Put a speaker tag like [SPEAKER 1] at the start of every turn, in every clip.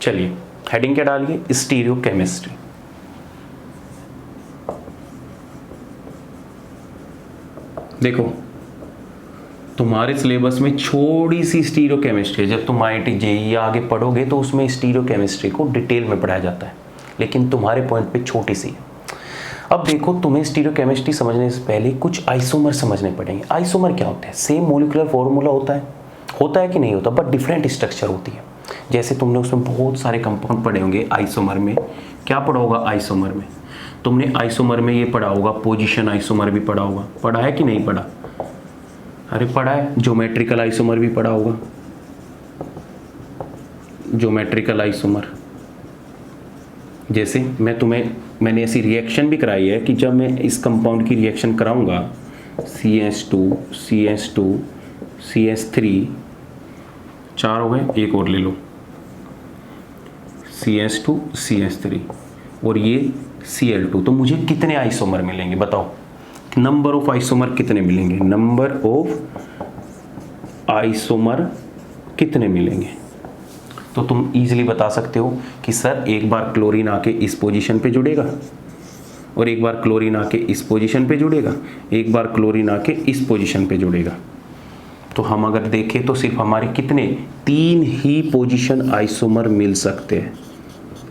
[SPEAKER 1] चलिए हेडिंग क्या डालिए, स्टीरियोकेमिस्ट्री। देखो तुम्हारे सिलेबस में छोटी सी स्टीरियोकेमिस्ट्री है, जब तुम आईआईटी जेईई आगे पढ़ोगे तो उसमें स्टीरियोकेमिस्ट्री को डिटेल में पढ़ाया जाता है, लेकिन तुम्हारे पॉइंट पे छोटी सी है। अब देखो तुम्हें स्टीरियोकेमिस्ट्री समझने से पहले कुछ आइसोमर समझने पड़ेंगे। आइसोमर क्या होता है? सेम मोलिकुलर फॉर्मूला होता है कि नहीं होता, बट डिफरेंट स्ट्रक्चर होती है। जैसे तुमने उसमें बहुत सारे कंपाउंड पढ़े होंगे आइसोमर में। क्या पढ़ा होगा आइसोमर में? तुमने आइसोमर में ये पढ़ा होगा, पोजीशन आइसोमर भी पढ़ा होगा। पढ़ा है कि नहीं पढ़ा? अरे पढ़ा है। ज्योमेट्रिकल आइसोमर भी पढ़ा होगा, ज्योमेट्रिकल आइसोमर। जैसे मैंने ऐसी रिएक्शन भी कराई है कि जब मैं इस कंपाउंड की रिएक्शन कराऊंगा CS2 CS2 CS3, 4 हो गए, एक और ले लो, CS2 CS3 और ये Cl2, तो मुझे कितने आइसोमर मिलेंगे बताओ? नंबर ऑफ आइसोमर कितने मिलेंगे? नंबर ऑफ आइसोमर कितने मिलेंगे? तो तुम इजीली बता सकते हो कि सर एक बार क्लोरीन आके इस पोजीशन पे जुड़ेगा और एक बार क्लोरीन आके इस पोजीशन पे जुड़ेगा, एक बार क्लोरीन आके इस पोजीशन पे जुड़ेगा। तो हम अगर देखें तो सिर्फ हमारे कितने 3 ही पोजीशन आइसोमर मिल सकते हैं।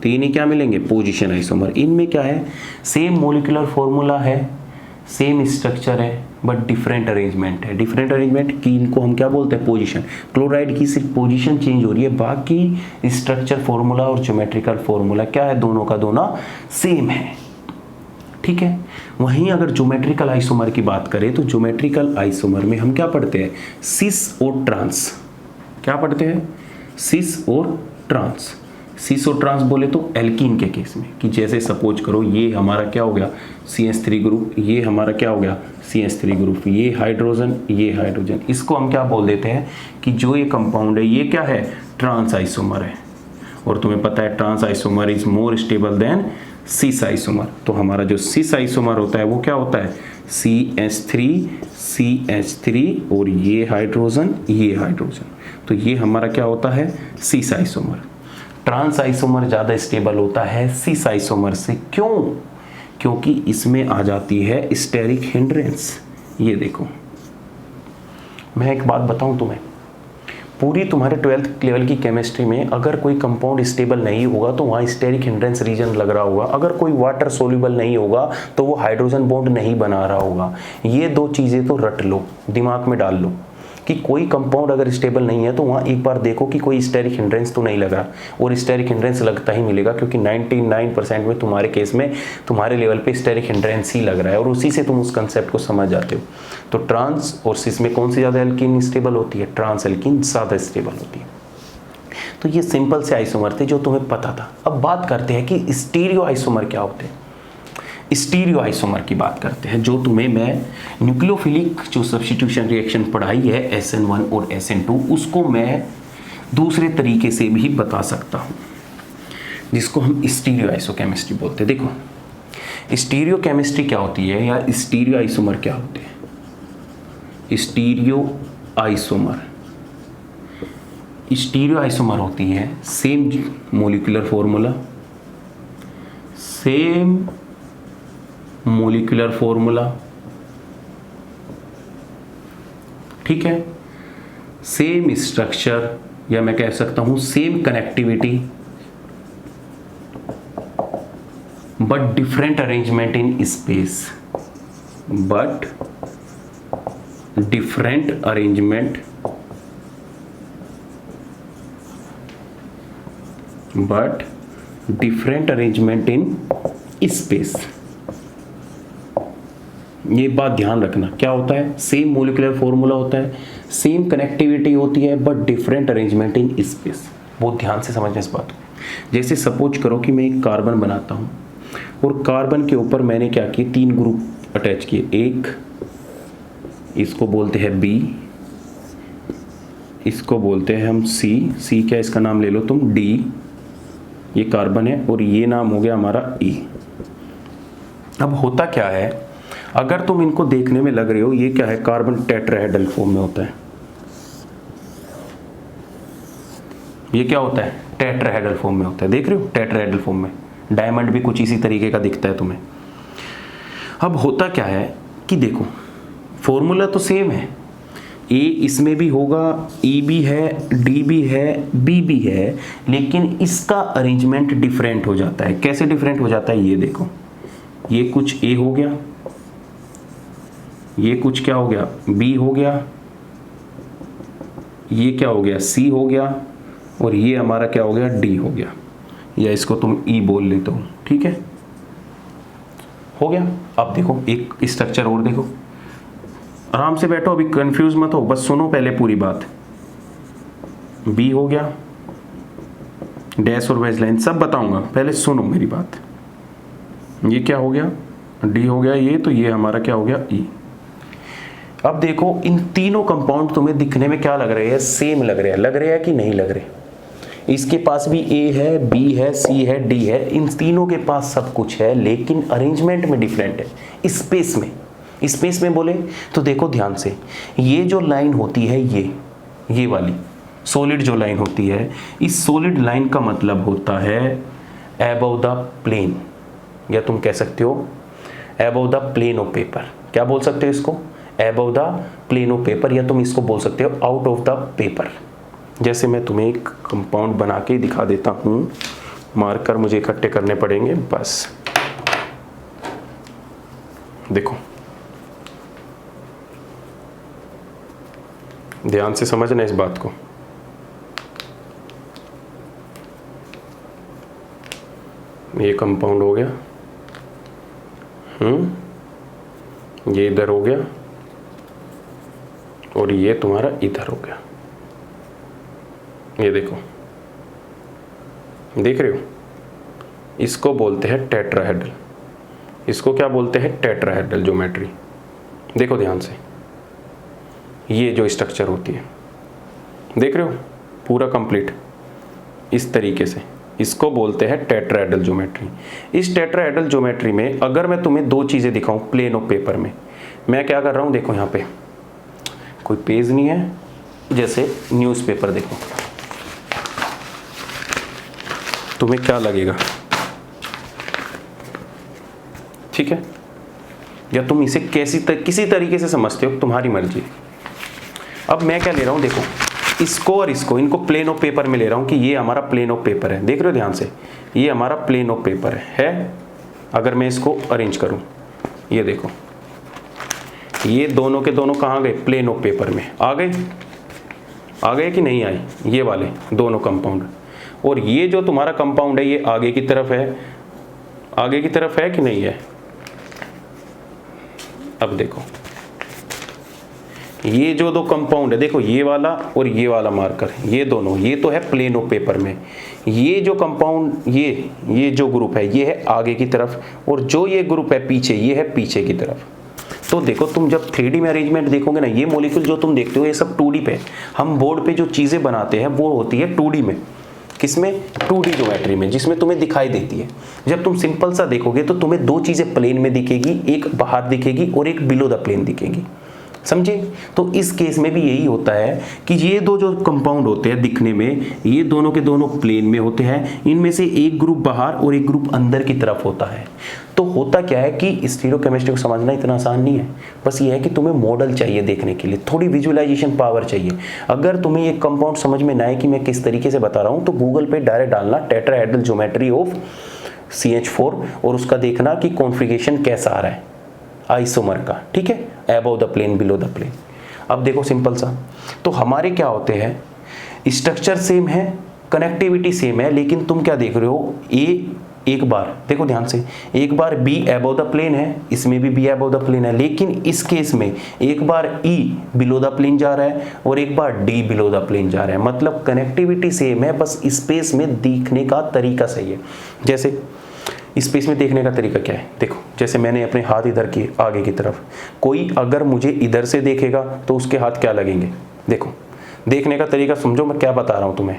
[SPEAKER 1] 3 ही क्या मिलेंगे? Position isomer. इनमें क्या है? सेम मोलिकुलर फॉर्मूला है, सेम स्ट्रक्चर है, बट डिफरेंट अरेंजमेंट है। डिफरेंट अरेंजमेंट की इनको हम क्या बोलते हैं? पोजीशन। क्लोराइड की सिर्फ पोजीशन चेंज हो रही है, बाकी स्ट्रक्चर फॉर्मूला और ज्योमेट्रिकल फॉर्मूला क्या है? दोनों का दोनों सेम है। ठीक है। वहीं अगर ज्योमेट्रिकल आइसोमर की बात करें तो ज्योमेट्रिकल आइसोमर में हम क्या पढ़ते हैं? सिस और ट्रांस। क्या पढ़ते हैं? सिस और ट्रांस। सिस और ट्रांस बोले तो एल्कीन के केस में, कि जैसे सपोज करो ये हमारा क्या हो गया? CH3 ग्रुप, ये हमारा क्या हो गया? CH3 ग्रुप, ये हाइड्रोजन, ये हाइड्रोजन। इसको हम क्या बोल देते हैं कि जो ये कंपाउंड है ये क्या है? ट्रांस आइसोमर है। और तुम्हें पता है trans isomer is more stable than cis isomer. तो हमारा जो सिस आइसोमर होता है वो क्या होता है? CH3 और ये हाइड्रोजन, ये हाइड्रोजन। तो ये हमारा क्या होता है? Cis isomer. ट्रांस आइसोमर ज़्यादा स्टेबल होता है सिस आइसोमर से। क्यों? क्योंकि इसमें आ जाती है स्टेरिक हिंड्रेंस। ये देखो मैं एक बात बताऊं तुम्हें, पूरी तुम्हारे 12th लेवल की केमिस्ट्री में अगर कोई कंपाउंड स्टेबल नहीं होगा तो वहाँ स्टेरिक हिंड्रेंस रीजन लग रहा होगा। अगर कोई वाटर सोल्यूबल नहीं होगा तो वो हाइड्रोजन बॉन्ड नहीं बना रहा होगा। ये 2 चीज़ें तो रट लो, दिमाग में डाल लो कि कोई कंपाउंड अगर स्टेबल नहीं है तो वहाँ एक बार देखो कि कोई स्टेरिक हिंड्रेंस तो नहीं लग रहा, और स्टेरिक हिंड्रेंस लगता ही मिलेगा, क्योंकि 99% में तुम्हारे केस में तुम्हारे लेवल पे स्टेरिक हिंड्रेंस ही लग रहा है और उसी से तुम उस कंसेप्ट को समझ जाते हो। तो ट्रांस और सिस में कौन सी ज़्यादा एल्कीन स्टेबल होती है? ट्रांस एल्कीन ज़्यादा स्टेबल होती है। तो ये सिंपल से आइसोमर थे जो तुम्हें पता था। अब बात करते हैं कि स्टीरियो आइसोमर क्या होते हैं। स्टीरियो आइसोमर की बात करते हैं, जो तुम्हें मैं न्यूक्लियोफिलिक जो सब्स्टिट्यूशन रिएक्शन पढ़ाई है SN1 और SN2, उसको मैं दूसरे तरीके से भी बता सकता हूँ, जिसको हम स्टीरियो आइसोकेमिस्ट्री बोलते हैं। देखो स्टीरियो केमिस्ट्री क्या होती है या स्टीरियो आइसोमर क्या होते हैं? स्टीरियो आइसोमर होती है सेम मोलिकुलर फॉर्मूला, ठीक है, सेम स्ट्रक्चर, या मैं कह सकता हूं same connectivity, but different arrangement in space. Different arrangement in space. ये बात ध्यान रखना, क्या होता है? सेम मोलिकुलर फॉर्मूला होता है, सेम कनेक्टिविटी होती है, but different arrangement in space. बहुत ध्यान से समझना इस बात को। जैसे सपोज करो कि मैं एक कार्बन बनाता हूं और कार्बन के ऊपर मैंने क्या किया? 3 ग्रुप अटैच किए। एक इसको बोलते हैं B, इसको बोलते हैं हम C, क्या इसका नाम ले लो तुम D, ये कार्बन है, और ये नाम हो गया हमारा E। अब होता क्या है, अगर तुम इनको देखने में लग रहे हो, ये क्या है? कार्बन टेट्राहेड्रल फॉर्म में होता है। ये क्या होता है, टेट्राहेड्रल फॉर्म में होता है, देख रहे हो टेट्राहेड्रल फॉर्म में। डायमंड भी कुछ इसी तरीके का दिखता है तुम्हें। अब होता क्या है कि देखो फॉर्मूला तो सेम है, ए इसमें भी होगा, ई भी है, डी भी है, बी भी है, लेकिन इसका अरेंजमेंट डिफरेंट हो जाता है। कैसे डिफरेंट हो जाता है, ये देखो, ये कुछ ए हो गया, ये कुछ क्या हो गया, बी हो गया, ये क्या हो गया, सी हो गया, और ये हमारा क्या हो गया, डी हो गया, या इसको तुम ई बोल लेते हो, ठीक है, हो गया। अब देखो एक स्ट्रक्चर और देखो, आराम से बैठो, अभी कंफ्यूज मत हो, बस सुनो पहले पूरी बात। बी हो गया, डैश और वेज लाइन सब बताऊंगा, पहले सुनो मेरी बात। ये क्या हो गया, डी हो गया, ये तो ये हमारा क्या हो गया, ई। अब देखो इन तीनों कंपाउंड तुम्हें दिखने में क्या लग रहे हैं, सेम लग रहे हैं कि नहीं लग रहे। इसके पास भी ए है, बी है, सी है, डी है, इन तीनों के पास सब कुछ है, लेकिन अरेंजमेंट में डिफरेंट है। स्पेस में बोले तो देखो ध्यान से, ये जो लाइन होती है, ये वाली सॉलिड जो लाइन होती है, इस सॉलिड लाइन का मतलब होता है अबव द प्लेन, या तुम कह सकते हो above the plane of paper. क्या बोल सकते हो इसको, above the plane of paper, या तुम इसको बोल सकते हो आउट ऑफ द पेपर। जैसे मैं तुम्हें एक कंपाउंड बना के दिखा देता हूं, मार्कर मुझे इकट्ठे करने पड़ेंगे, बस देखो ध्यान से समझना इस बात को। ये कंपाउंड हो गया, ये इधर हो गया, और ये तुम्हारा इधर हो गया। ये देखो, देख रहे हो, इसको बोलते हैं टेट्राहेड्रल। इसको क्या बोलते हैं, टेट्राहेड्रल ज्योमेट्री। देखो ध्यान से, ये जो स्ट्रक्चर होती है, देख रहे हो, पूरा कंप्लीट इस तरीके से, इसको बोलते हैं टेट्राहेड्रल ज्योमेट्री। इस टेट्राहेड्रल ज्योमेट्री में अगर मैं तुम्हें दो चीज़ें दिखाऊं प्लेन ऑफ पेपर में, मैं क्या कर रहा हूं, देखो यहाँ पे कोई पेज नहीं है, जैसे न्यूज़पेपर, देखो तुम्हें क्या लगेगा, ठीक है, या तुम इसे किसी तरीके से समझते हो, तुम्हारी मर्जी। अब मैं क्या ले रहा हूं, देखो इसको और इसको, इनको प्लेन ऑफ पेपर में ले रहा हूं कि ये हमारा प्लेन ऑफ पेपर है, देख रहे हो ध्यान से, ये हमारा प्लेन ऑफ पेपर है। अगर मैं इसको अरेंज करूं, ये देखो, ये दोनों के दोनों कहाँ गए, प्लेन ऑफ पेपर में आ गए कि नहीं आए, ये वाले दोनों कंपाउंड। और ये जो तुम्हारा कंपाउंड है, ये आगे की तरफ है कि नहीं है। अब देखो ये जो दो कंपाउंड है, देखो ये वाला और ये वाला मार्कर, ये दोनों, ये तो है प्लेन ऑफ पेपर में। ये जो कंपाउंड, ये जो ग्रुप है, ये है आगे की तरफ, और जो ये ग्रुप है पीछे, ये है पीछे की तरफ। तो देखो तुम जब 3D में अरेंजमेंट देखोगे ना, ये मॉलिक्यूल जो तुम देखते हो ये सब 2D पे, हम बोर्ड पे जो चीज़ें बनाते हैं वो होती है 2D में। किसमें, 2D ज्योमेट्री में, जिसमें तुम्हें दिखाई देती है। जब तुम सिंपल सा देखोगे तो तुम्हें दो चीज़ें प्लेन में दिखेगी, एक बाहर दिखेगी और एक बिलो द प्लेन दिखेगी, समझे। तो इस केस में भी यही होता है कि ये दो जो कंपाउंड होते हैं दिखने में, ये दोनों के दोनों प्लेन में होते हैं, इनमें से एक ग्रुप बाहर और एक ग्रुप अंदर की तरफ होता है। तो होता क्या है कि स्टीरियोकेमिस्ट्री को समझना इतना आसान नहीं है, बस ये है कि तुम्हें मॉडल चाहिए देखने के लिए, थोड़ी विजुअलाइजेशन पावर चाहिए। अगर तुम्हें ये कंपाउंड समझ में ना आए कि मैं किस तरीके से बता रहा हूँ, तो गूगल पे डायरेक्ट डालना टेट्राहेड्रल ज्योमेट्री ऑफ CH4 और उसका देखना कि कॉन्फ़िगरेशन कैसा आ रहा है आइसोमर का, ठीक है, above the plane, below the plane. अब देखो सिंपल सा, तो हमारे क्या होते हैं, स्ट्रक्चर सेम है, कनेक्टिविटी सेम है, लेकिन तुम क्या देख रहे हो, एक बार देखो ध्यान से, एक बार बी अबव द प्लेन है, इसमें भी बी अबव द प्लेन है, लेकिन इस केस में एक बार ई बिलो द प्लेन जा रहा है और एक बार डी बिलो द प्लेन जा रहा है। मतलब कनेक्टिविटी सेम है, बस स्पेस में दिखने का तरीका सही है। जैसे स्पेस में देखने का तरीका क्या है, देखो जैसे मैंने अपने हाथ इधर किए आगे की तरफ, कोई अगर मुझे इधर से देखेगा तो उसके हाथ क्या लगेंगे, देखो देखने का तरीका समझो, मैं क्या बता रहा हूँ तुम्हें।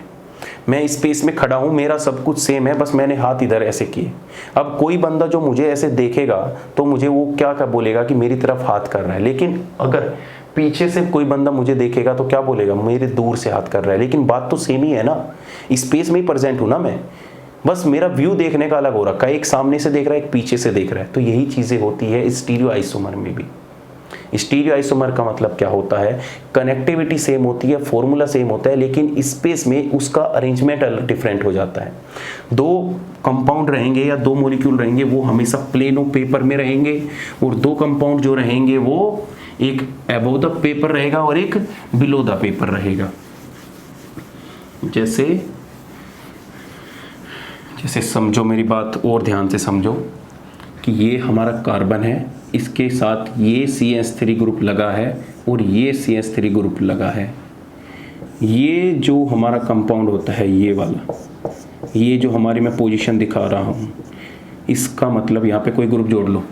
[SPEAKER 1] मैं स्पेस में खड़ा हूँ, मेरा सब कुछ सेम है, बस मैंने हाथ इधर ऐसे किए। अब कोई बंदा जो मुझे ऐसे देखेगा तो मुझे वो क्या बोलेगा कि मेरी तरफ हाथ कर रहा है, लेकिन अगर पीछे से कोई बंदा मुझे देखेगा तो क्या बोलेगा, मेरे दूर से हाथ कर रहा है, लेकिन बात तो सेम ही है ना, स्पेस में ही प्रेजेंट हूं ना मैं, बस मेरा व्यू देखने का अलग हो रखा है, एक सामने से देख रहा है, एक पीछे से देख रहा है। तो यही चीजें होती है स्टीरियो आइसोमर में भी। स्टीरियो आइसोमर का मतलब क्या होता है, कनेक्टिविटी सेम होती है, फॉर्मूला सेम होता है, लेकिन स्पेस में उसका अरेंजमेंट डिफरेंट हो जाता है। दो कंपाउंड रहेंगे या दो मॉलिक्यूल रहेंगे वो हमेशा प्लेन ऑफ पेपर में रहेंगे, और दो कंपाउंड जो रहेंगे वो एक अबव द पेपर रहेगा और एक बिलो द पेपर रहेगा। जैसे समझो मेरी बात और ध्यान से समझो कि ये हमारा कार्बन है, इसके साथ ये CH3 ग्रुप लगा है और ये CH3 ग्रुप लगा है। ये जो हमारा कंपाउंड होता है ये वाला, ये जो हमारी मैं पोजीशन दिखा रहा हूँ, इसका मतलब यहाँ पे कोई ग्रुप जोड़ लो,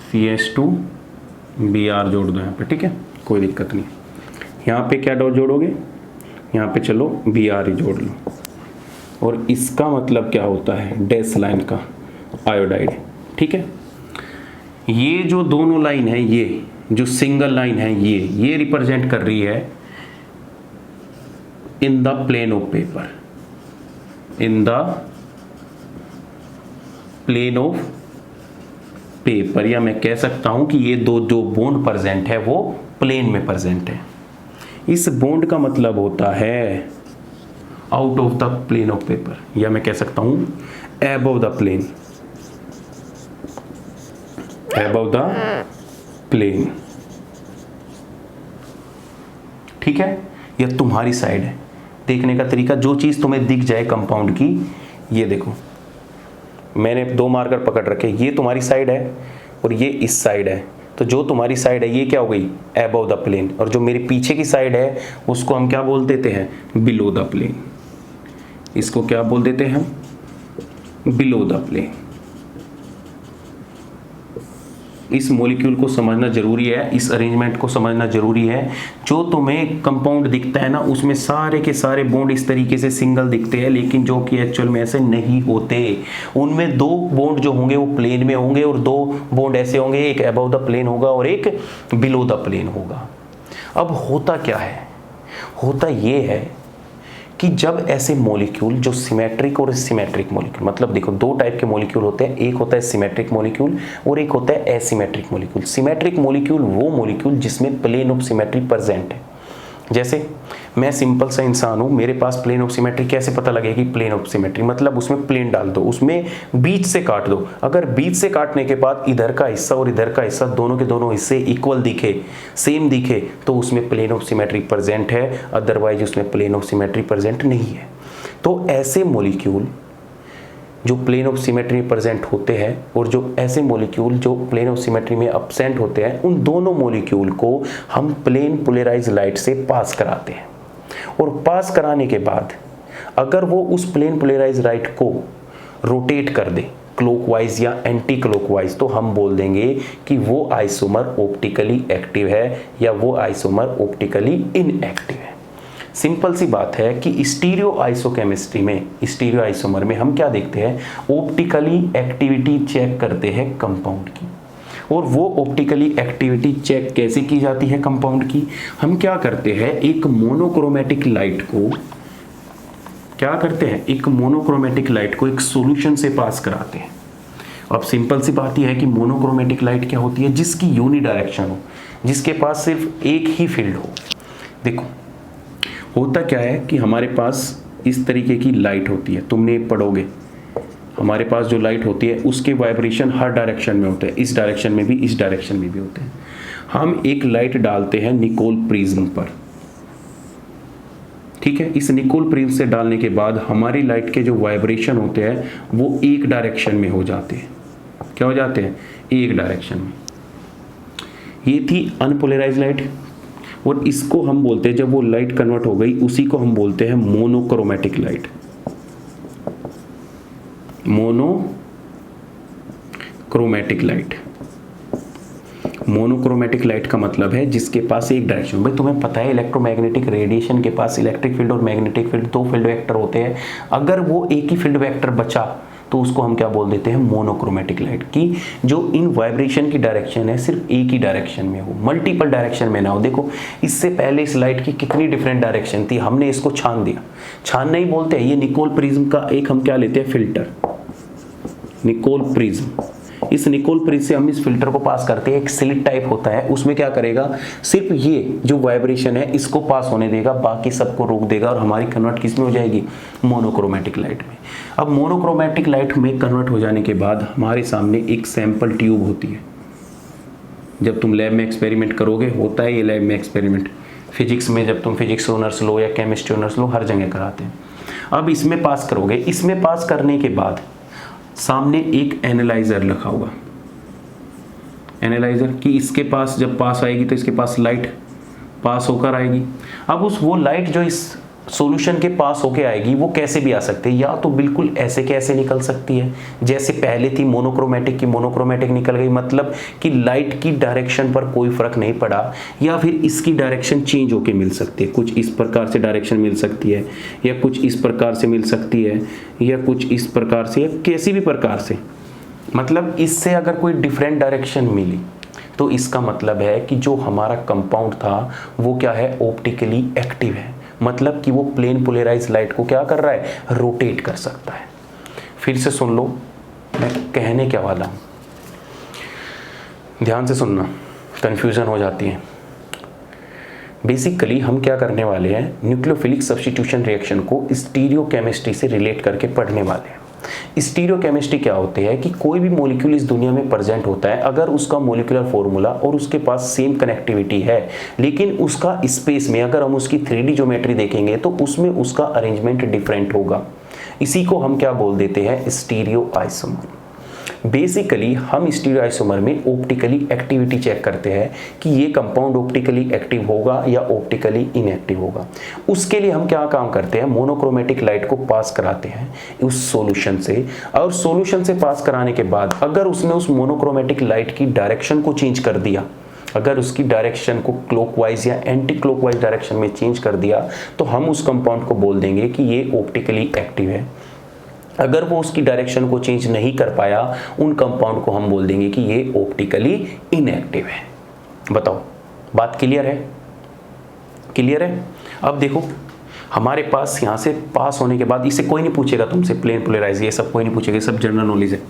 [SPEAKER 1] CH2 Br जोड़ दो यहाँ पे, ठीक है, कोई दिक्कत नहीं। यहाँ पे क्या जोड़ोगे, यहाँ पे चलो Br ही जोड़ लो, और इसका मतलब क्या होता है, डैश लाइन का आयोडाइड, ठीक है। ये जो दोनों लाइन है, ये जो सिंगल लाइन है, ये रिप्रेजेंट कर रही है in the plane of paper, in the plane of paper, या मैं कह सकता हूं कि ये दो जो बॉन्ड प्रेजेंट है वो प्लेन में प्रेजेंट है। इस बॉन्ड का मतलब होता है out of the plane of paper, या मैं कह सकता हूं above the plane, above the plane, ठीक है। यह तुम्हारी साइड है, देखने का तरीका, जो चीज तुम्हें दिख जाए कंपाउंड की, ये देखो मैंने दो मार्कर पकड़ रखे, ये तुम्हारी साइड है और ये इस साइड है, तो जो तुम्हारी साइड है ये क्या हो गई, अबव द प्लेन, और जो मेरे पीछे की साइड है उसको हम क्या बोल देते हैं, बिलो द प्लेन। इसको क्या बोल देते हैं हम, बिलो द प्लेन। इस मॉलिक्यूल को समझना जरूरी है, इस अरेंजमेंट को समझना जरूरी है। जो तुम्हें कंपाउंड दिखता है ना, उसमें सारे के सारे बॉन्ड इस तरीके से सिंगल दिखते हैं, लेकिन जो कि एक्चुअल में ऐसे नहीं होते। उनमें दो बॉन्ड जो होंगे वो प्लेन में होंगे, और दो बॉन्ड ऐसे होंगे, एक अबव द प्लेन होगा और एक बिलो द प्लेन होगा। अब होता क्या है, होता ये है कि जब ऐसे मॉलिक्यूल जो सिमेट्रिक और सिमेट्रिक मॉलिक्यूल, मतलब देखो दो टाइप के मॉलिक्यूल होते हैं, एक होता है सिमेट्रिक मॉलिक्यूल और एक होता है एसिमेट्रिक मॉलिक्यूल। सिमेट्रिक मॉलिक्यूल वो मॉलिक्यूल जिसमें प्लेन ऑफ सिमेट्री प्रेजेंट है। जैसे मैं सिंपल सा इंसान हूं, मेरे पास प्लेन ऑफ सिमेट्री कैसे पता लगेगी, प्लेन ऑफ सिमेट्री मतलब उसमें प्लेन डाल दो, उसमें बीच से काट दो। अगर बीच से काटने के बाद इधर का हिस्सा और इधर का हिस्सा दोनों के दोनों हिस्से इक्वल दिखे, सेम दिखे, तो उसमें प्लेन ऑफ सिमेट्री प्रेजेंट है, अदरवाइज उसमें प्लेन ऑफ सिमेट्री प्रेजेंट नहीं है। तो ऐसे मॉलिक्यूल जो प्लेन ऑफ सिमेट्री में प्रेजेंट होते हैं और जो ऐसे मॉलिक्यूल जो प्लेन ऑफ सिमेट्री में एब्सेंट होते हैं, उन दोनों मॉलिक्यूल को हम प्लेन पोलराइज लाइट से पास कराते हैं। और पास कराने के बाद अगर वो उस प्लेन पोलराइज लाइट को रोटेट कर दे क्लॉकवाइज या एंटी क्लॉकवाइज, तो हम बोल देंगे कि वो आइसोमर ऑप्टिकली एक्टिव है या वो आइसोमर ऑप्टिकली इनएक्टिव है। सिंपल सी बात है कि स्टीरियो आइसोकेमिस्ट्री में, स्टीरियो आइसोमर में हम क्या देखते हैं, ऑप्टिकली एक्टिविटी चेक करते हैं कंपाउंड की। और वो ऑप्टिकली एक्टिविटी चेक कैसे की जाती है कंपाउंड की, हम क्या करते हैं, एक मोनोक्रोमेटिक लाइट को क्या करते हैं, एक मोनोक्रोमेटिक लाइट को एक सॉल्यूशन से पास कराते हैं। अब सिंपल सी बात यह है कि मोनोक्रोमेटिक लाइट क्या होती है, जिसकी यूनिडायरेक्शन हो, जिसके पास सिर्फ एक ही फील्ड हो। देखो होता क्या है कि हमारे पास इस तरीके की लाइट होती है, तुमने पढ़ोगे, हमारे पास जो लाइट होती है उसके वाइब्रेशन हर डायरेक्शन में होते हैं, इस डायरेक्शन में भी, इस डायरेक्शन में भी होते हैं। हम एक लाइट डालते हैं निकोल प्रिज्म पर, ठीक है। इस निकोल प्रिज्म से डालने के बाद हमारी लाइट के जो वाइब्रेशन होते हैं वो एक डायरेक्शन में हो जाते हैं। क्या हो जाते हैं, एक डायरेक्शन में। ये थी अनपोलराइज्ड लाइट, और इसको हम बोलते हैं, जब वो लाइट कन्वर्ट हो गई उसी को हम बोलते हैं monochromatic light. Monochromatic light, monochromatic light का मतलब है जिसके पास एक डायरेक्शन। भाई तुम्हें पता है इलेक्ट्रोमैग्नेटिक रेडिएशन के पास इलेक्ट्रिक फील्ड और मैग्नेटिक फील्ड, दो फील्ड वेक्टर होते हैं। अगर वो एक ही फील्ड वेक्टर बचा तो उसको हम क्या बोल देते हैं, मोनोक्रोमेटिक लाइट। की जो इन वाइब्रेशन की डायरेक्शन है सिर्फ एक ही डायरेक्शन में हो, मल्टीपल डायरेक्शन में ना हो। देखो इससे पहले इस लाइट की कितनी डिफरेंट डायरेक्शन थी, हमने इसको छान दिया। छान नहीं बोलते हैं, ये निकोल प्रिज्म का एक हम क्या लेते हैं, फिल्टर, निकोल प्रिज्म। इस निकोल प्रिज्म से हम इस फिल्टर को पास करते हैं, एक स्लिट टाइप होता है, उसमें क्या करेगा, सिर्फ ये जो वाइब्रेशन है इसको पास होने देगा, बाकी सबको रोक देगा और हमारी कन्वर्ट किस में हो जाएगी, मोनोक्रोमेटिक लाइट में। अब मोनोक्रोमेटिक लाइट में कन्वर्ट हो जाने के बाद हमारे सामने एक सैंपल ट्यूब होती है। जब तुम लैब में एक्सपेरिमेंट करोगे, होता है ये लैब में एक्सपेरिमेंट, फिजिक्स में जब तुम फिजिक्स ऑनर्स लो या केमिस्ट्री ऑनर्स लो, हर जगह कराते हैं। अब इसमें पास करोगे, इसमें पास करने के बाद सामने एक एनालाइजर रखा होगा, एनालाइजर की इसके पास जब पास आएगी तो इसके पास लाइट पास होकर आएगी। अब वो लाइट जो इस सॉल्यूशन के पास होके आएगी वो कैसे भी आ सकती है, या तो बिल्कुल ऐसे कैसे निकल सकती है जैसे पहले थी मोनोक्रोमेटिक की, मोनोक्रोमेटिक निकल गई, मतलब कि लाइट की डायरेक्शन पर कोई फर्क नहीं पड़ा, या फिर इसकी डायरेक्शन चेंज होके मिल सकती है, कुछ इस प्रकार से डायरेक्शन मिल सकती है, या कुछ इस प्रकार से मिल सकती है, या कुछ इस प्रकार से, या किसी भी प्रकार से। मतलब इससे अगर कोई डिफरेंट डायरेक्शन मिली तो इसका मतलब है कि जो हमारा कंपाउंड था वो क्या है, ऑप्टिकली एक्टिव है, मतलब कि वो प्लेन पोलराइज लाइट को क्या कर रहा है, रोटेट कर सकता है। फिर से सुन लो मैं कहने क्या वाला हूं, ध्यान से सुनना, कंफ्यूजन हो जाती है। बेसिकली हम क्या करने वाले हैं, न्यूक्लियोफिलिक सब्स्टिट्यूशन रिएक्शन को स्टीरियोकेमिस्ट्री से रिलेट करके पढ़ने वाले हैं। स्टीरियोकेमिस्ट्री क्या होती है कि कोई भी मॉलिक्यूल इस दुनिया में प्रेजेंट होता है, अगर उसका मॉलिक्यूलर फॉर्मूला और उसके पास सेम कनेक्टिविटी है, लेकिन उसका स्पेस में अगर हम उसकी 3D ज्योमेट्री देखेंगे तो उसमें उसका अरेंजमेंट डिफरेंट होगा। इसी को हम क्या बोल देते हैं, स्टीरियो आइसोमर। बेसिकली हम स्टीरियो आइसोमर में ऑप्टिकली एक्टिविटी चेक करते हैं कि ये कंपाउंड ऑप्टिकली एक्टिव होगा या ऑप्टिकली इनएक्टिव होगा। उसके लिए हम क्या काम करते हैं, मोनोक्रोमेटिक लाइट को पास कराते हैं उस सॉल्यूशन से, और सॉल्यूशन से पास कराने के बाद अगर उसने उस मोनोक्रोमेटिक लाइट की डायरेक्शन को चेंज कर दिया, अगर उसकी डायरेक्शन को क्लॉकवाइज या एंटी क्लॉकवाइज डायरेक्शन में चेंज कर दिया, तो हम उस कंपाउंड को बोल देंगे कि ये ऑप्टिकली एक्टिव है। अगर वो उसकी डायरेक्शन को चेंज नहीं कर पाया, उन कंपाउंड को हम बोल देंगे कि ये ऑप्टिकली इनएक्टिव है। बताओ बात क्लियर है, क्लियर है। अब देखो हमारे पास यहाँ से पास होने के बाद, इसे कोई नहीं पूछेगा तुमसे, प्लेन पोलराइज ये सब कोई नहीं पूछेगा, सब जनरल नॉलेज है।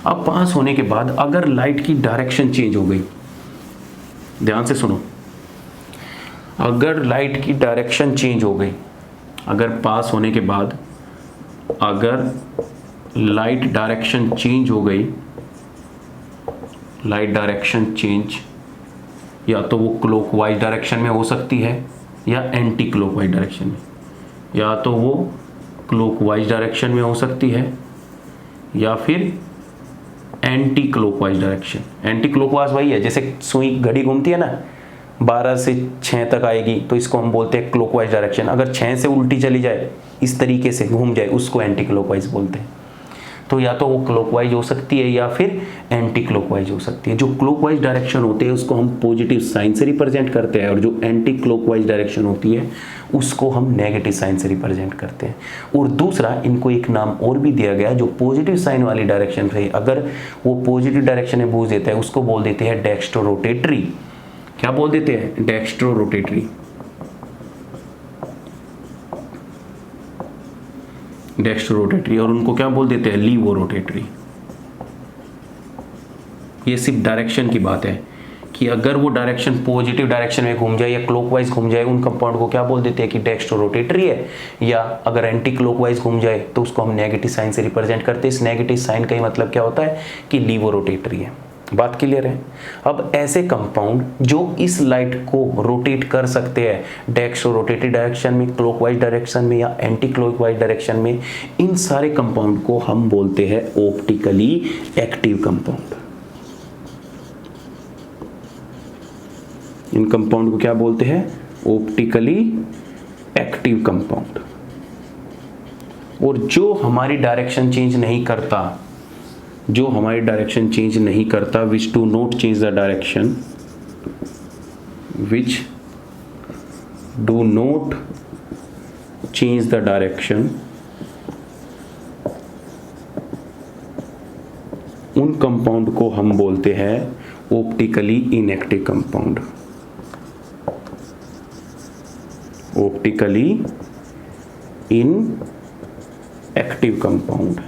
[SPEAKER 1] अब पास होने के बाद अगर लाइट की डायरेक्शन चेंज हो गई, ध्यान से सुनो, अगर लाइट की डायरेक्शन चेंज हो गई, अगर पास होने के बाद अगर लाइट डायरेक्शन चेंज हो गई, लाइट डायरेक्शन चेंज या तो वो क्लॉकवाइज डायरेक्शन में हो सकती है या एंटी क्लॉकवाइज डायरेक्शन में, या तो वो क्लॉकवाइज डायरेक्शन में हो सकती है या फिर anti clockwise direction. Anti clockwise वही है जैसे सुई घड़ी घूमती है ना, 12 से 6 तक आएगी तो इसको हम बोलते हैं क्लॉकवाइज डायरेक्शन। अगर 6 से उल्टी चली जाए, इस तरीके से घूम जाए, उसको एंटी क्लॉकवाइज बोलते हैं। तो या तो वो क्लॉकवाइज हो सकती है या फिर एंटी क्लॉकवाइज हो सकती है। जो क्लॉकवाइज डायरेक्शन होते हैं उसको हम पॉजिटिव साइन से रिप्रेजेंट करते हैं, और जो एंटी क्लॉकवाइज डायरेक्शन होती है उसको हम नेगेटिव साइन से रिप्रेजेंट करते हैं। और दूसरा, इनको एक नाम और भी दिया गया, जो पॉजिटिव साइन वाली डायरेक्शन से अगर वो पॉजिटिव डायरेक्शन में बूझ देता है उसको बोल देते हैं डेक्स्ट्रो रोटेटरी। क्या बोल देते हैं, डेक्स्ट्रो रोटेटरी, डेक्स्ट्रो रोटेटरी। और उनको क्या बोल देते हैं, लीवो रोटेटरी। ये सिर्फ डायरेक्शन की बात है कि अगर वो डायरेक्शन पॉजिटिव डायरेक्शन में घूम जाए या क्लॉकवाइज घूम जाए, उन कंपाउंड को क्या बोल देते हैं कि डेक्स्ट्रो रोटेटरी है। या अगर एंटी क्लॉकवाइज घूम जाए तो उसको हम नेगेटिव साइन से रिप्रेजेंट करते हैं। इस नेगेटिव साइन का ही मतलब क्या होता है कि लीवो रोटेटरी है। बात क्लियर है। अब ऐसे कंपाउंड जो इस लाइट को रोटेट कर सकते हैं डेक्स्ट्रो रोटेटरी डायरेक्शन में, क्लॉकवाइज डायरेक्शन में या एंटी क्लॉकवाइज डायरेक्शन में, इन सारे कंपाउंड को हम बोलते हैं ऑप्टिकली एक्टिव कंपाउंड। इन कंपाउंड को क्या बोलते हैं, ऑप्टिकली एक्टिव कंपाउंड। और जो हमारी डायरेक्शन चेंज नहीं करता, जो हमारी डायरेक्शन चेंज नहीं करता, which do not change the direction, which do not change the direction उन कंपाउंड को हम बोलते हैं optically inactive compound. Optically inactive compound.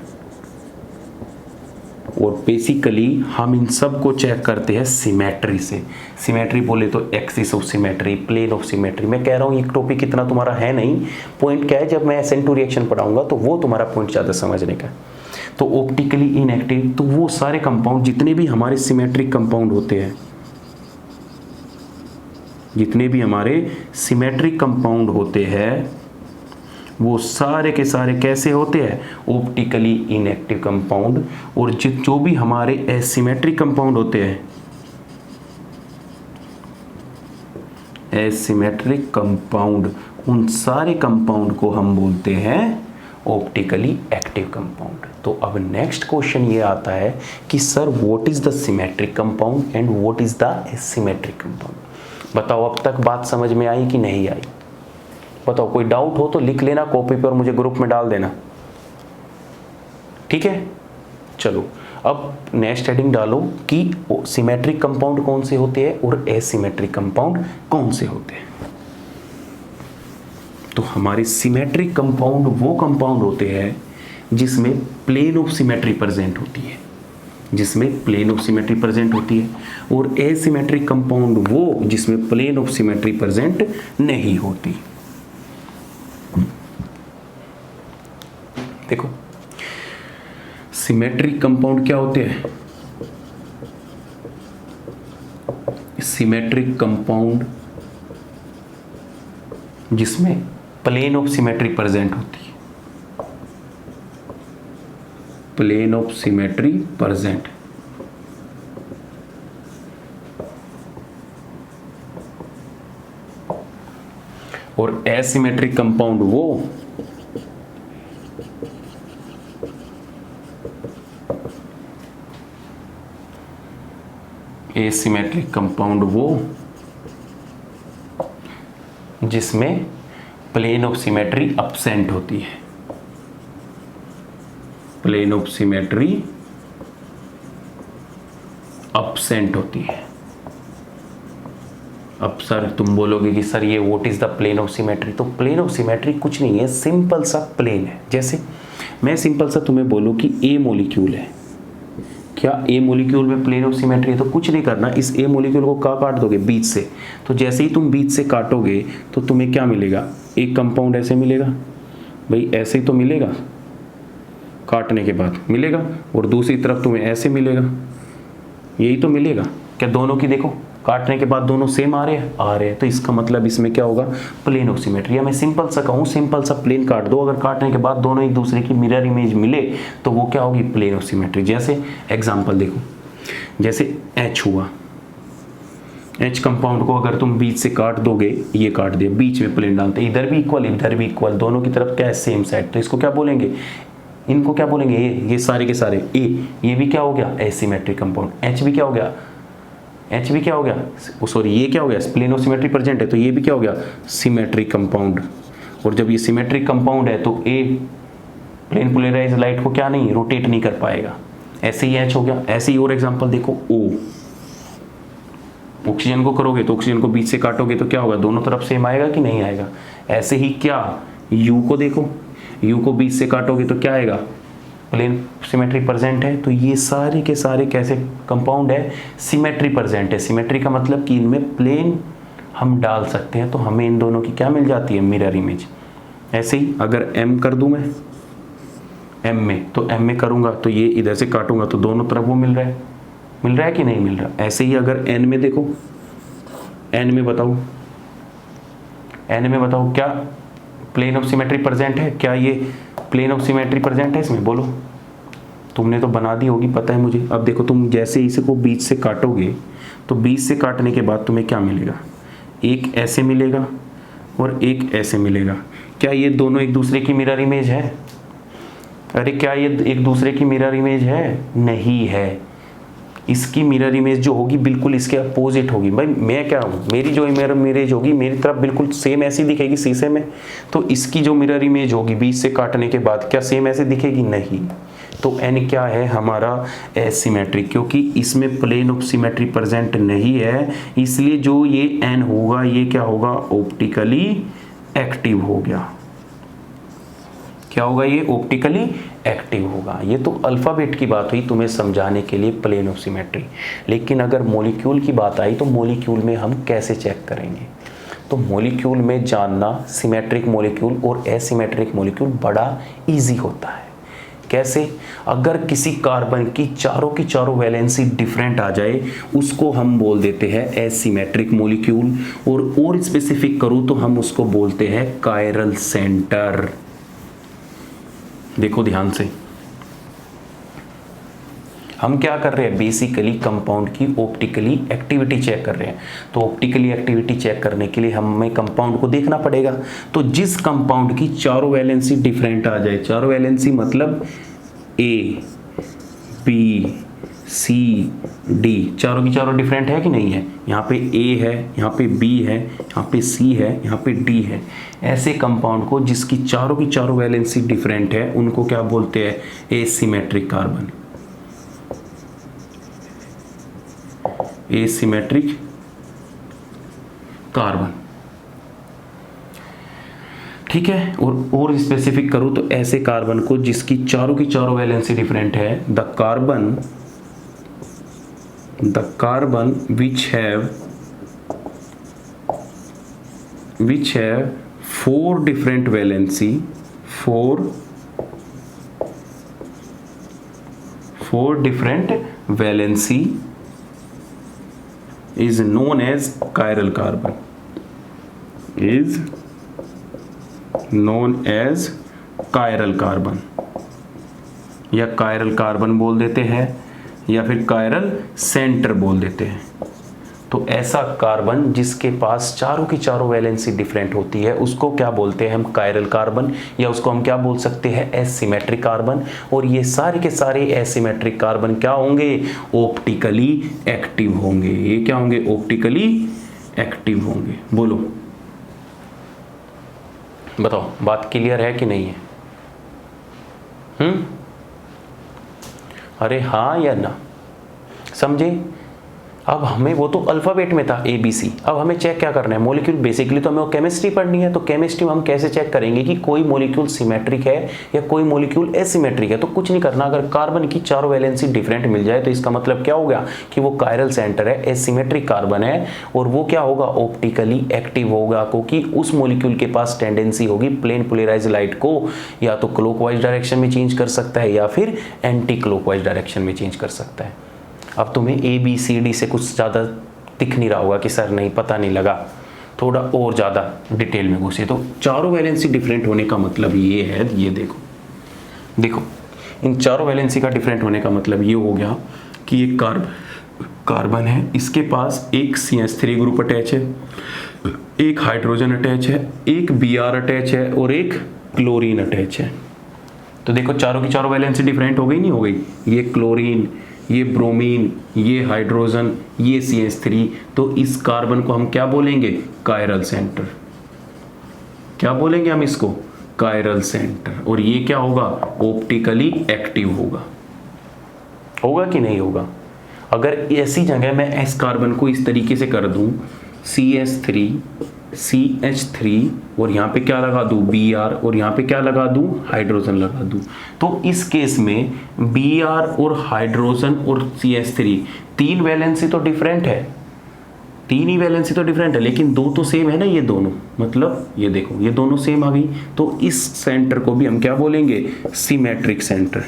[SPEAKER 1] और बेसिकली हम इन सब को चेक करते हैं सिमेट्री से। सिमेट्री बोले तो axis of symmetry, plane of symmetry. मैं कह रहा हूँ ये टॉपिक इतना तुम्हारा है नहीं, पॉइंट क्या है, जब मैं SN2 रिएक्शन पढ़ाऊंगा तो वो तुम्हारा पॉइंट ज़्यादा समझने का। तो ऑप्टिकली इनएक्टिव, तो वो सारे कंपाउंड जितने भी हमारे सिमेट्रिक कंपाउंड होते हैं, जितने भी हमारे सिमेट्रिक कंपाउंड होते हैं वो सारे के सारे कैसे होते हैं, ऑप्टिकली इनएक्टिव कंपाउंड। और जो भी हमारे एसिमेट्रिक कंपाउंड होते हैं, एसिमेट्रिक कंपाउंड, उन सारे कंपाउंड को हम बोलते हैं ऑप्टिकली एक्टिव कंपाउंड। तो अब नेक्स्ट क्वेश्चन ये आता है कि sir what is the symmetric compound and what is the asymmetric compound. बताओ अब तक बात समझ में आई कि नहीं आई? बताओ, कोई डाउट हो तो लिख लेना कॉपी पर, मुझे ग्रुप में डाल देना, ठीक है। चलो अब नेक्स्ट हेडिंग डालो कि सिमेट्रिक कंपाउंड कौन से होते हैं और एसिमेट्रिक कंपाउंड कौन से होते हैं। तो हमारे सिमेट्रिक कंपाउंड वो कंपाउंड होते हैं जिसमें प्लेन ऑफ सिमेट्री प्रेजेंट होती है, जिसमें प्लेन ऑफ सिमेट्री प्रेजेंट होती है। और एसिमेट्रिक कंपाउंड वो जिसमें प्लेन ऑफ सिमेट्री प्रेजेंट नहीं होती। देखो सिमेट्रिक कंपाउंड क्या होते हैं? सिमेट्रिक कंपाउंड जिसमें प्लेन ऑफ सिमेट्री प्रेजेंट होती है, प्लेन ऑफ सिमेट्री प्रेजेंट। और एसिमेट्रिक कंपाउंड वो एसिमेट्रिक कंपाउंड वो जिसमें प्लेन ऑफ सिमेट्री एब्सेंट होती है, प्लेन ऑफ सिमेट्री एब्सेंट होती है। अब सर तुम बोलोगे कि सर ये what is the plane of symmetry. तो प्लेन ऑफ सिमेट्री कुछ नहीं है, सिंपल सा प्लेन है। जैसे मैं सिंपल सा तुम्हें बोलूं कि ए मॉलिक्यूल है, क्या ए मॉलिक्यूल में प्लेन ऑफ सिमेट्री है? तो कुछ नहीं करना, इस ए मॉलिक्यूल को कहाँ काट दोगे? बीच से। तो जैसे ही तुम बीच से काटोगे तो तुम्हें क्या मिलेगा? एक कंपाउंड ऐसे मिलेगा, भाई ऐसे ही तो मिलेगा, काटने के बाद मिलेगा। और दूसरी तरफ तुम्हें ऐसे मिलेगा, यही तो मिलेगा। क्या दोनों की देखो काटने के बाद दोनों सेम आ रहे हैं? तो इसका मतलब इसमें क्या होगा? Plane of symmetry. या मैं सिंपल सा कहूँ, सिंपल सा प्लेन काट दो, अगर काटने के बाद दोनों एक दूसरे की मिरर इमेज मिले तो वो क्या होगी? Plane of symmetry. जैसे एग्जांपल देखो, जैसे H हुआ, H कंपाउंड को अगर तुम बीच से काट दोगे, ये काट दिया, बीच में प्लेन डालते, इधर भी इक्वल इधर भी इक्वल, दोनों की तरफ क्या है? Same side. तो इसको क्या बोलेंगे? इनको क्या बोलेंगे? ये सारे के सारे ए, ये भी क्या हो गया? Asymmetric compound. H भी क्या हो गया? H भी क्या हो गया? सॉरी, ये क्या हो गया? प्लेन ऑफ सिमेट्री प्रेजेंट है, तो ये भी क्या हो गया? Symmetric compound. और जब ये सिमेट्रिक कंपाउंड है तो ए प्लेन पोलराइज लाइट को क्या नहीं, रोटेट नहीं कर पाएगा। ऐसे ही H हो गया। ऐसे ही और एग्जांपल देखो, O, ऑक्सीजन को करोगे तो ऑक्सीजन को बीच से काटोगे तो क्या होगा? दोनों तरफ सेम आएगा कि नहीं आएगा? ऐसे ही क्या U को देखो, U को बीच से काटोगे तो क्या आएगा? प्लेन सिमेट्री प्रेजेंट है। तो ये सारे के सारे कैसे कंपाउंड है? सिमेट्री प्रेजेंट है। सिमेट्री का मतलब कि इनमें प्लेन हम डाल सकते हैं, तो हमें इन दोनों की क्या मिल जाती है? Mirror image. ऐसे ही अगर M कर दूं मैं M में, तो M में करूंगा तो ये इधर से काटूंगा तो दोनों तरफ वो मिल रहा है कि नहीं मिल रहा? ऐसे ही अगर N में देखो, N में बताओ क्या प्लेन ऑफ सिमेट्री प्रेजेंट है? क्या ये प्लेन ऑफ सिमेट्री प्रेजेंट है इसमें? बोलो। तुमने तो बना दी होगी, पता है मुझे। अब देखो, तुम जैसे इसको बीच से काटोगे तो बीच से काटने के बाद तुम्हें क्या मिलेगा? एक ऐसे मिलेगा और एक ऐसे मिलेगा। क्या ये दोनों एक दूसरे की मिरर इमेज है? अरे क्या ये एक दूसरे की मिरर इमेज है? नहीं है। इसकी मिरर इमेज जो होगी बिल्कुल इसके अपोजिट होगी। भाई मैं क्या हूँ, मेरी जो मिरर इमेज होगी मेरी तरफ बिल्कुल सेम ऐसी दिखेगी शीशे में, तो इसकी जो मिरर इमेज होगी बीच से काटने के बाद क्या सेम ऐसे दिखेगी? नहीं। तो n क्या है हमारा एसिमेट्रिक, क्योंकि इसमें प्लेन ऑफ सिमेट्री प्रेजेंट नहीं है, इसलिए जो ये n होगा ये क्या होगा, ऑप्टिकली एक्टिव हो गया। क्या होगा, ये ऑप्टिकली एक्टिव होगा। ये तो अल्फाबेट की बात हुई तुम्हें समझाने के लिए प्लेन ऑफ सिमेट्री, लेकिन अगर मॉलिक्यूल की बात आई तो मॉलिक्यूल में हम कैसे चेक करेंगे। तो मॉलिक्यूल में जानना सिमेट्रिक मॉलिक्यूल और एसिमेट्रिक मॉलिक्यूल बड़ा इजी होता है। कैसे, अगर किसी कार्बन की चारों वैलेंसी डिफरेंट आ जाए उसको हम बोल देते हैं एसिमेट्रिक मॉलिक्यूल, और स्पेसिफिक करूँ तो हम उसको बोलते हैं कायरल सेंटर। देखो ध्यान से, हम क्या कर रहे हैं, बेसिकली कंपाउंड की ऑप्टिकली एक्टिविटी चेक कर रहे हैं। तो ऑप्टिकली एक्टिविटी चेक करने के लिए हमें कंपाउंड को देखना पड़ेगा। तो जिस कंपाउंड की चारों वैलेंसी डिफरेंट आ जाए, चारों वैलेंसी मतलब ए बी सी डी, चारों की चारों डिफरेंट है कि नहीं है, यहाँ पे ए है, यहाँ पे बी है, यहाँ पे सी है, यहाँ पे डी है, ऐसे कंपाउंड को जिसकी चारों की चारों वैलेंसी डिफरेंट है उनको क्या बोलते हैं, एसिमेट्रिक कार्बन। एसिमेट्रिक कार्बन, ठीक है। और स्पेसिफिक करूं तो ऐसे कार्बन को जिसकी चारों की चारों वैलेंसी डिफरेंट है, the carbon which have four different valency is known as chiral carbon, या कायरल कार्बन बोल देते हैं या फिर कायरल सेंटर बोल देते हैं। तो ऐसा कार्बन जिसके पास चारों की चारों वैलेंसी डिफरेंट होती है उसको क्या बोलते हैं हम, कायरल कार्बन, या उसको हम क्या बोल सकते हैं, एसिमेट्रिक कार्बन। और ये सारे के सारे एसिमेट्रिक कार्बन क्या होंगे, ऑप्टिकली एक्टिव होंगे। ये क्या होंगे, ऑप्टिकली एक्टिव होंगे। बोलो, बताओ, बात क्लियर है कि नहीं है? अरे हाँ या ना, समझे? अब हमें, वो तो अल्फाबेट में था ABC, अब हमें चेक क्या करना है, मॉलिक्यूल। बेसिकली तो हमें केमिस्ट्री पढ़नी है, तो केमिस्ट्री में हम कैसे चेक करेंगे कि कोई मॉलिक्यूल सिमेट्रिक है या कोई मॉलिक्यूल एसिमेट्रिक है। तो कुछ नहीं करना, अगर कार्बन की चारों वैलेंसी डिफरेंट मिल जाए तो इसका मतलब क्या हो गया कि वो कायरल सेंटर है, एसिमेट्रिक कार्बन है, और वो क्या होगा, ऑप्टिकली एक्टिव होगा, क्योंकि उस मॉलिक्यूल के पास टेंडेंसी होगी प्लेन पोलराइज लाइट को या तो क्लॉकवाइज डायरेक्शन में चेंज कर सकता है या फिर एंटी क्लॉकवाइज डायरेक्शन में चेंज कर सकता है। अब तुम्हें ABCD से कुछ ज़्यादा दिख नहीं रहा होगा कि सर नहीं, पता नहीं लगा, थोड़ा और ज़्यादा डिटेल में घुसे। तो चारों वैलेंसी डिफरेंट होने का मतलब ये है, ये देखो इन चारों वैलेंसी का डिफरेंट होने का मतलब ये हो गया कि ये कार्बन है, इसके पास एक CH3 ग्रुप अटैच है, एक हाइड्रोजन अटैच है, एक Br अटैच है और एक क्लोरीन अटैच है। तो देखो चारों की चारों वैलेंसी डिफरेंट हो गई, नहीं हो गई? ये क्लोरीन, ये ब्रोमीन, ये हाइड्रोजन, ये CH3। तो इस कार्बन को हम क्या बोलेंगे, कायरल सेंटर। क्या बोलेंगे हम इसको, कायरल सेंटर। और ये क्या होगा, ऑप्टिकली एक्टिव होगा कि नहीं होगा? अगर ऐसी जगह मैं इस कार्बन को इस तरीके से कर दूं, CH3 और यहाँ पे क्या लगा दूं, Br, और यहाँ पे क्या लगा दूं, हाइड्रोजन लगा दूं, तो इस केस में Br और हाइड्रोजन और CH3 तीन वैलेंसी तो डिफरेंट है, तीन ही वैलेंसी तो डिफरेंट है, लेकिन दो तो सेम है ना, ये दोनों, मतलब ये देखो ये दोनों सेम आ गई। तो इस सेंटर को भी हम क्या बोलेंगे, सिमेट्रिक सेंटर।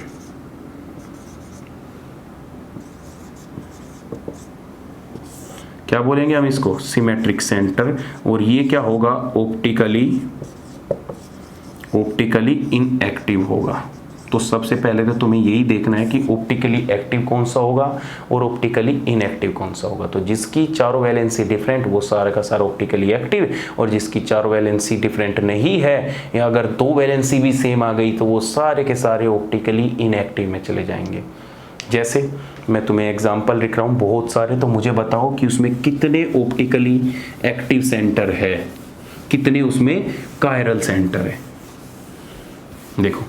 [SPEAKER 1] क्या बोलेंगे हम इसको, सिमेट्रिक सेंटर। और ये क्या होगा, ऑप्टिकली इनएक्टिव होगा। तो सबसे पहले तो तुम्हें यही देखना है कि ऑप्टिकली एक्टिव कौन सा होगा और ऑप्टिकली इनएक्टिव कौन सा होगा। तो जिसकी चारों वैलेंसी डिफरेंट वो सारा का सारा ऑप्टिकली एक्टिव, और जिसकी चारों वैलेंसी डिफरेंट नहीं है या अगर दो वैलेंसी भी सेम आ गई तो वो सारे के सारे ऑप्टिकली इनएक्टिव में चले जाएंगे। जैसे मैं तुम्हें एग्जांपल लिख रहा हूँ बहुत सारे, तो मुझे बताओ कि उसमें कितने ऑप्टिकली एक्टिव सेंटर है, कितने उसमें कायरल सेंटर है। देखो